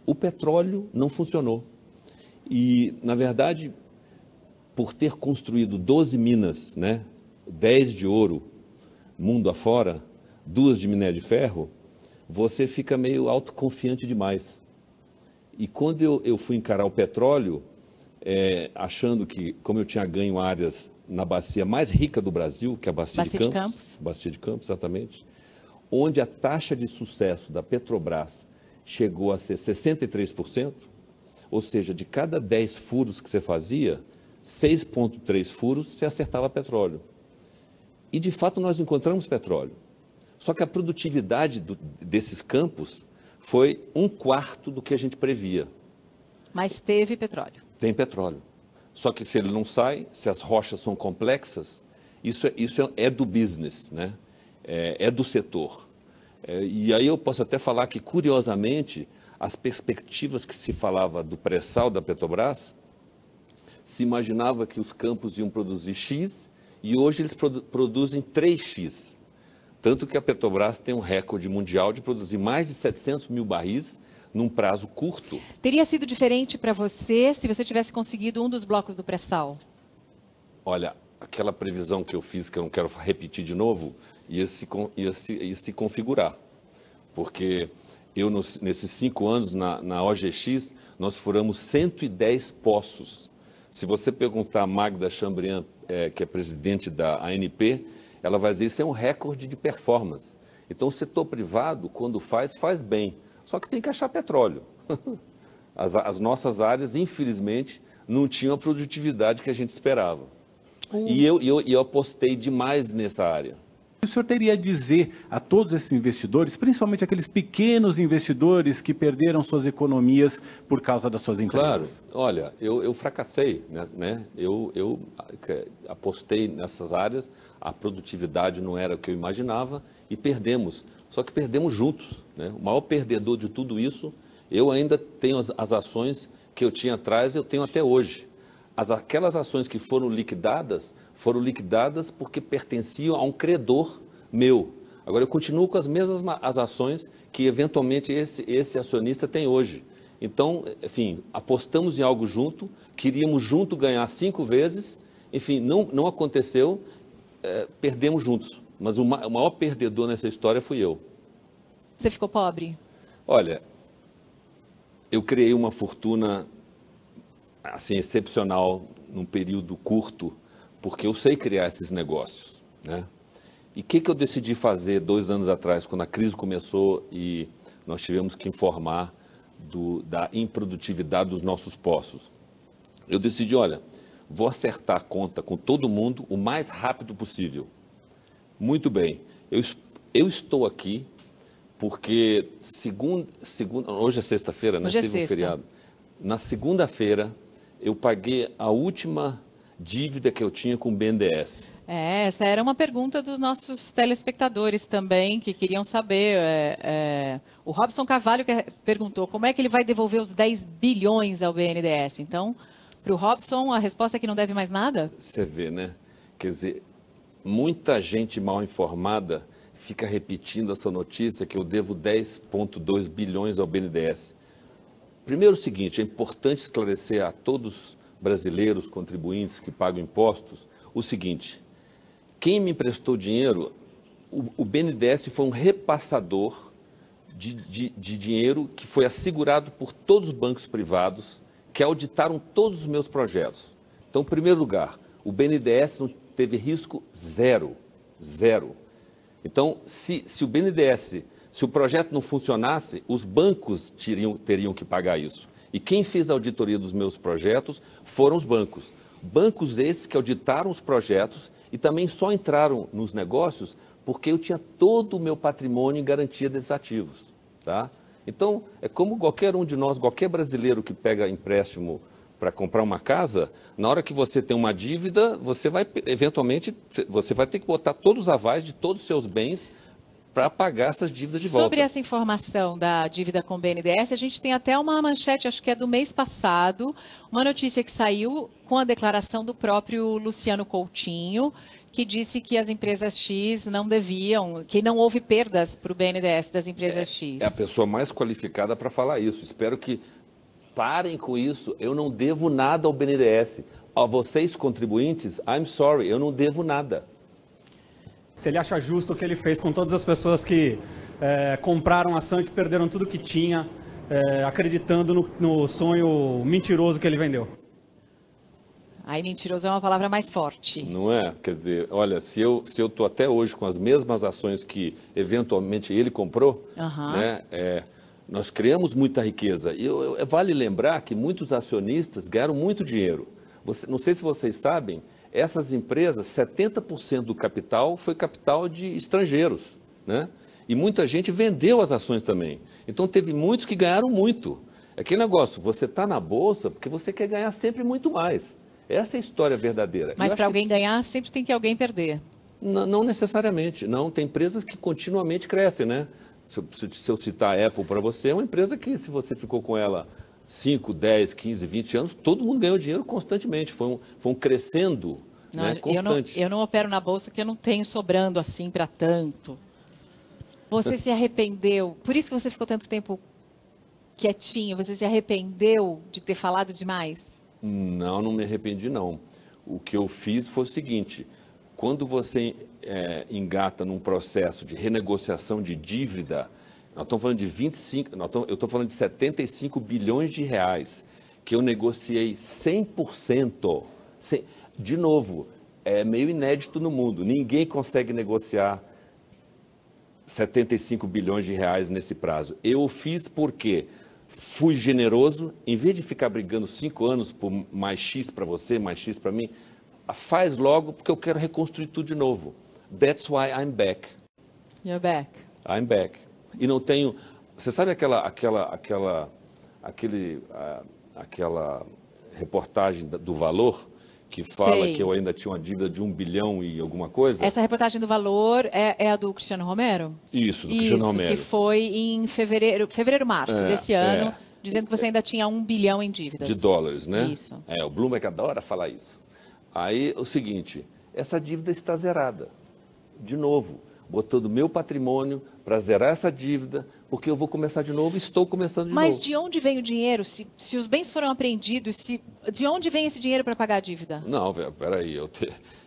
O petróleo não funcionou. E, na verdade, por ter construído 12 minas, né, 10 de ouro, mundo afora, 2 de minério de ferro, você fica meio autoconfiante demais. E quando eu fui encarar o petróleo, achando que, como eu tinha ganho áreas na bacia mais rica do Brasil, que é a Bacia de Campos, Bacia de Campos, exatamente, onde a taxa de sucesso da Petrobras chegou a ser 63%, ou seja, de cada 10 furos que você fazia, 6,3 furos você acertava petróleo. E, de fato, nós encontramos petróleo. Só que a produtividade desses campos foi 1/4 do que a gente previa. Mas teve petróleo. Tem petróleo. Só que se ele não sai, se as rochas são complexas, isso é do business, né? É do setor. E aí eu posso até falar que, curiosamente, as perspectivas que se falava do pré-sal da Petrobras, se imaginava que os campos iam produzir X e hoje eles produzem 3X. Tanto que a Petrobras tem um recorde mundial de produzir mais de 700 mil barris num prazo curto. Teria sido diferente para você se você tivesse conseguido um dos blocos do pré-sal? Olha, aquela previsão que eu fiz, que eu não quero repetir de novo, ia se configurar. Porque nesses 5 anos, na OGX, nós furamos 110 poços. Se você perguntar a Magda Chambriand, que é presidente da ANP, ela vai dizer que isso é um recorde de performance. Então, o setor privado, quando faz bem. Só que tem que achar petróleo. As nossas áreas, infelizmente, não tinham a produtividade que a gente esperava. E eu apostei demais nessa área. O senhor teria a dizer a todos esses investidores, principalmente aqueles pequenos investidores que perderam suas economias por causa das suas empresas? Claro. Olha, eu fracassei, né? Eu apostei nessas áreas, a produtividade não era o que eu imaginava e perdemos. Só que perdemos juntos, né? O maior perdedor de tudo isso, eu ainda tenho as ações que eu tinha atrás, eu tenho até hoje. Aquelas ações que foram liquidadas porque pertenciam a um credor meu. Agora, eu continuo com as mesmas as ações que, eventualmente, esse acionista tem hoje. Então, enfim, apostamos em algo junto, queríamos junto ganhar 5 vezes, enfim, não aconteceu, perdemos juntos. Mas o maior perdedor nessa história fui eu. Você ficou pobre? Olha, eu criei uma fortuna assim, excepcional num período curto, porque eu sei criar esses negócios, né? E o que eu decidi fazer 2 anos atrás, quando a crise começou e nós tivemos que informar da improdutividade dos nossos poços? Eu decidi, olha, vou acertar a conta com todo mundo o mais rápido possível. Muito bem, eu estou aqui porque hoje é sexta-feira, né? Hoje é Teve sexta. um feriado. Na segunda-feira, eu paguei a última dívida que eu tinha com o BNDES. Essa era uma pergunta dos nossos telespectadores também, que queriam saber. O Robson Carvalho perguntou como é que ele vai devolver os 10 bilhões ao BNDES. Então, para o Robson, a resposta é que não deve mais nada? Você vê, né? Quer dizer, muita gente mal informada fica repetindo essa notícia que eu devo 10,2 bilhões ao BNDES. Primeiro, o seguinte, é importante esclarecer a todos brasileiros, contribuintes que pagam impostos, o seguinte: quem me emprestou dinheiro, o BNDES foi um repassador de dinheiro que foi assegurado por todos os bancos privados que auditaram todos os meus projetos. Então, em primeiro lugar, o BNDES não teve risco zero. Então, se o BNDES, se o projeto não funcionasse, os bancos teriam que pagar isso. E quem fez a auditoria dos meus projetos foram os bancos. Bancos esses que auditaram os projetos e também só entraram nos negócios porque eu tinha todo o meu patrimônio em garantia desses ativos, tá? Então, é como qualquer um de nós, qualquer brasileiro que pega empréstimo para comprar uma casa, na hora que você tem uma dívida, você vai, eventualmente, você vai ter que botar todos os avais de todos os seus bens para pagar essas dívidas de volta. Sobre essa informação da dívida com o BNDES, a gente tem até uma manchete, acho que é do mês passado, uma notícia que saiu com a declaração do próprio Luciano Coutinho, que disse que as empresas X não deviam, que não houve perdas para o BNDES das empresas X. É a pessoa mais qualificada para falar isso. Espero que parem com isso. Eu não devo nada ao BNDES. A vocês, contribuintes, I'm sorry, eu não devo nada. Se ele acha justo o que ele fez com todas as pessoas que compraram ação e que perderam tudo que tinha, acreditando no sonho mentiroso que ele vendeu. Aí mentiroso é uma palavra mais forte. Não é? Quer dizer, olha, se eu estou até hoje com as mesmas ações que eventualmente ele comprou, né, nós criamos muita riqueza. E vale lembrar que muitos acionistas ganharam muito dinheiro. Não sei se vocês sabem, essas empresas, 70% do capital foi capital de estrangeiros, né? E muita gente vendeu as ações também. Então teve muitos que ganharam muito. É aquele negócio, você está na bolsa porque você quer ganhar sempre muito mais. Essa é a história verdadeira. Mas para alguém ganhar, sempre tem que alguém perder. Não necessariamente, não. Tem empresas que continuamente crescem, né? Se eu citar a Apple para você, é uma empresa que, se você ficou com ela 5, 10, 15, 20 anos, todo mundo ganhou dinheiro constantemente. Foi um crescendo, né, constante. Eu não opero na bolsa que eu não tenho sobrando assim para tanto. Você se arrependeu, por isso que você ficou tanto tempo quietinho, você se arrependeu de ter falado demais? Não me arrependi, não. O que eu fiz foi o seguinte, quando você engata num processo de renegociação de dívida, nós estamos falando de 25, eu estou falando de 75 bilhões de reais, que eu negociei 100%. De novo, é meio inédito no mundo, ninguém consegue negociar 75 bilhões de reais nesse prazo. Eu fiz porque fui generoso, em vez de ficar brigando 5 anos por mais X para você, mais X para mim, faz logo porque eu quero reconstruir tudo de novo. That's why I'm back. You're back. I'm back. E não tenho... Você sabe aquela reportagem do Valor que fala que eu ainda tinha uma dívida de 1 bilhão e alguma coisa? Essa reportagem do Valor é a do Cristiano Romero? Isso, do Cristiano Romero. Que foi em fevereiro, março desse ano, dizendo que você ainda tinha 1 bilhão em dívidas. De dólares, né? Isso. O Bloomberg adora falar isso. Aí, o seguinte, essa dívida está zerada. De novo, botando meu patrimônio para zerar essa dívida, porque eu vou começar de novo e estou começando de novo. Mas de onde vem o dinheiro? Se os bens foram apreendidos, de onde vem esse dinheiro para pagar a dívida? Não, peraí,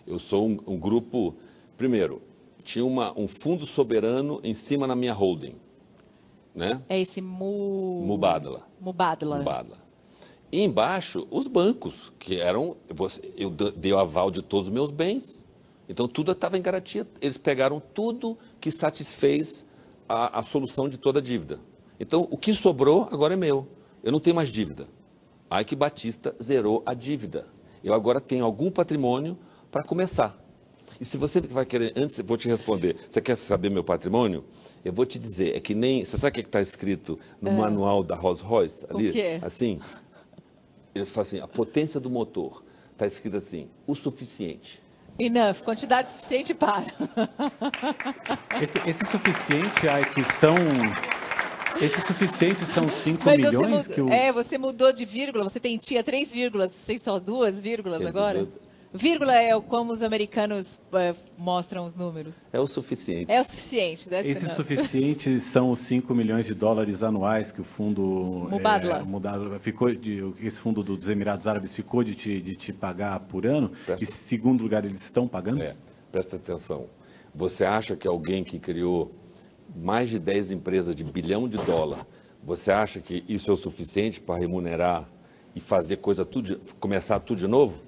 eu sou um grupo... Primeiro, tinha um fundo soberano em cima na minha holding, né? É esse Mubadala. E embaixo, os bancos, que eram... Eu dei o aval de todos os meus bens, então tudo estava em garantia. Eles pegaram tudo que satisfez a solução de toda a dívida. Então, o que sobrou agora é meu. Eu não tenho mais dívida. Aí que Batista zerou a dívida. Eu agora tenho algum patrimônio para começar. E se você vai querer, antes eu vou te responder, você quer saber meu patrimônio? Eu vou te dizer, é que nem, você sabe o que está escrito no manual da Rolls Royce? Ali, o quê? Assim, ele fala assim, a potência do motor, está escrito assim, o suficiente. Enough, quantidade suficiente para. Esse suficiente, que são... Esses suficientes são 5 milhões? Você mudou de vírgula, você tinha 3 vírgulas, você tem só 2 vírgulas agora? Vírgula é como os americanos mostram os números. É o suficiente. É o suficiente. Esses suficientes são os 5 milhões de dólares anuais que o fundo... Mubadala. Esse fundo dos Emirados Árabes ficou de te pagar por ano? E, segundo lugar, eles estão pagando? Presta atenção. Você acha que alguém que criou mais de 10 empresas de $1 bilhão, você acha que isso é o suficiente para remunerar e fazer começar tudo de novo?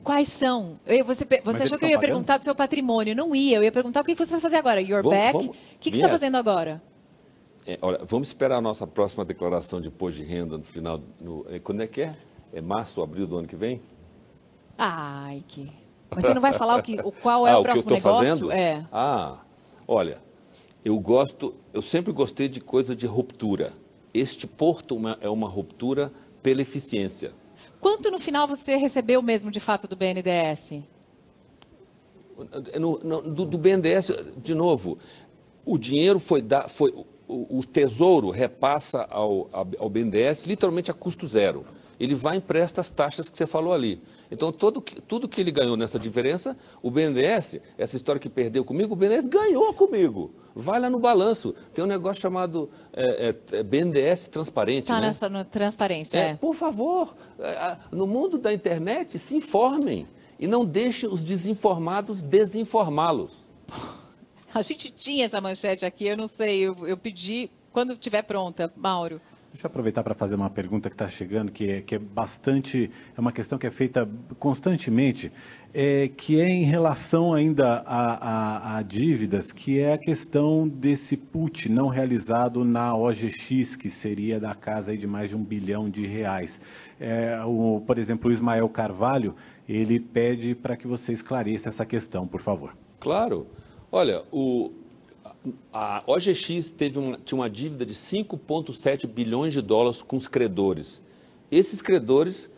Quais são? Você achou que eu ia perguntar do seu patrimônio? Não ia. Eu ia perguntar o que você vai fazer agora. You're back? O que você está fazendo agora? Olha, vamos esperar a nossa próxima declaração de imposto de renda no final. Quando é que é? É março ou abril do ano que vem? Mas você não vai falar qual é o próximo que eu estou negócio? Fazendo? Olha, eu sempre gostei de coisa de ruptura. Este porto é uma ruptura pela eficiência. Quanto no final você recebeu mesmo de fato do BNDES? Do BNDES, de novo, o dinheiro o Tesouro repassa ao BNDES literalmente a custo zero. Ele vai e empresta as taxas que você falou ali. Então, tudo que ele ganhou nessa diferença, o BNDES, essa história que perdeu comigo, o BNDES ganhou comigo. Vai lá no balanço. Tem um negócio chamado BNDES transparente. Está né? nessa transparência, Por favor, no mundo da internet, se informem. E não deixem os desinformados desinformá-los. A gente tinha essa manchete aqui, eu não sei, eu pedi, quando estiver pronta, Mauro. Deixa eu aproveitar para fazer uma pergunta que está chegando, que é bastante, é uma questão que é feita constantemente, que é em relação ainda a dívidas, que é a questão desse put não realizado na OGX, que seria da casa aí de mais de R$1 bilhão. Por exemplo, o Ismael Carvalho, ele pede para que você esclareça essa questão, por favor. Claro. Olha, a OGX tinha uma dívida de 5,7 bilhões de dólares com os credores. Esses credores,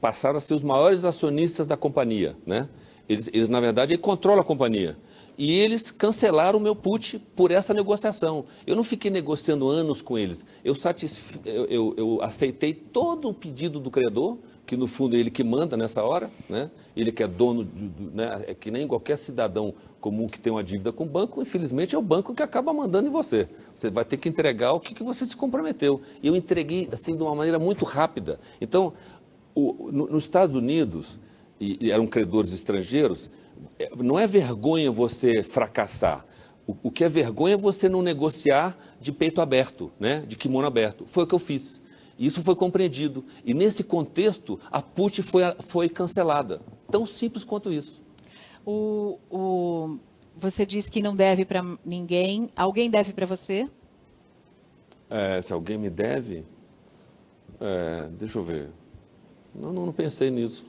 passaram a ser os maiores acionistas da companhia, né? Eles na verdade, controlam a companhia. E eles cancelaram o meu put por essa negociação. Eu não fiquei negociando anos com eles. Eu aceitei todo o pedido do credor, que no fundo é ele que manda nessa hora, né? Ele que é dono, né? É que nem qualquer cidadão comum que tem uma dívida com o banco, infelizmente é o banco que acaba mandando em você. Você vai ter que entregar o que você se comprometeu. E eu entreguei assim de uma maneira muito rápida. Então, nos Estados Unidos, e eram credores estrangeiros, não é vergonha você fracassar. O que é vergonha é você não negociar de peito aberto, né? De kimono aberto. Foi o que eu fiz. Isso foi compreendido. E nesse contexto, a put foi cancelada. Tão simples quanto isso. Você disse que não deve para ninguém. Alguém deve para você? Se alguém me deve, deixa eu ver. Não pensei nisso.